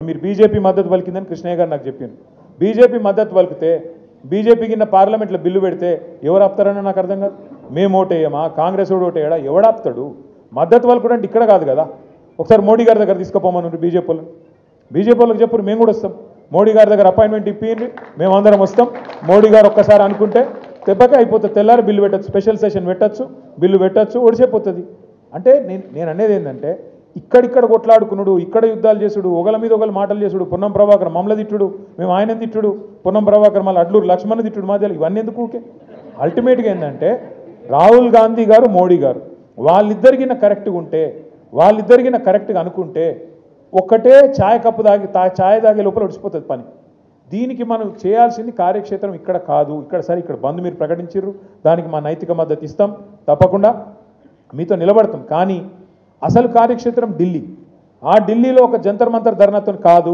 మీరు బీజేపీ మద్దతు పలికిందని కృష్ణయ్య గారు నాకు చెప్పారు. బీజేపీ మద్దతు పలికితే బీజేపీకి పార్లమెంట్లో బిల్లు పెడితే ఎవరు ఆపుతారని నాకు అర్థం కాదు. మేము ఓటేయమా, కాంగ్రెస్ వాడు ఓటేయడా, ఎవడాపుతాడు? మద్దతు పలుకుడు అంటే ఇక్కడ కాదు కదా. ఒకసారి మోడీ గారి దగ్గర తీసుకుపోమని బీజేపీ వాళ్ళకి చెప్పు, మేము కూడా వస్తాం. మోడీ గారి దగ్గర అపాయింట్మెంట్ ఇప్పింది, మేమందరం వస్తాం. మోడీ గారు ఒక్కసారి అనుకుంటే తెప్పకే అయిపోతుంది. తెల్లారి బిల్లు పెట్టచ్చు, స్పెషల్ సెషన్ పెట్టచ్చు, బిల్లు పెట్టచ్చు, ఒడిసేపోతుంది. అంటే నేను అనేది ఏంటంటే ఇక్కడిక్కడ కొట్లాడుకున్నాడు, ఇక్కడ యుద్ధాలు చేసుడు, ఒకళ్ళ మీద ఒకళ్ళు మాటలు చేసుడు, పొన్నం ప్రభాకర్ మమ్మల్ని తిట్టుడు, మేము ఆయన తిట్టుడు, పొన్నం ప్రభాకర్ మళ్ళీ అడ్లూరు లక్ష్మణ్ తిట్టుడు మధ్యలో ఇవన్నీ ఎందుకు ఊకే? అల్టిమేట్గా ఏంటంటే రాహుల్ గాంధీ గారు మోడీ గారు వాళ్ళిద్దరికిన కరెక్ట్గా ఉంటే, వాళ్ళిద్దరికిన కరెక్ట్గా అనుకుంటే ఒక్కటే ఛాయ్ కప్పు ఛాయ్ తాగే లోపల ఒడిచిపోతుంది పని. దీనికి మనం చేయాల్సింది కార్యక్షేత్రం ఇక్కడ కాదు. ఇక్కడ బంద్ మీరు ప్రకటించారు, దానికి మా నైతిక మద్దతు ఇస్తాం, తప్పకుండా మీతో నిలబడతాం. కానీ అసలు కార్యక్షేత్రం ఢిల్లీ. ఆ ఢిల్లీలో ఒక జంతర్ మంతర్ ధర్నాతో కాదు.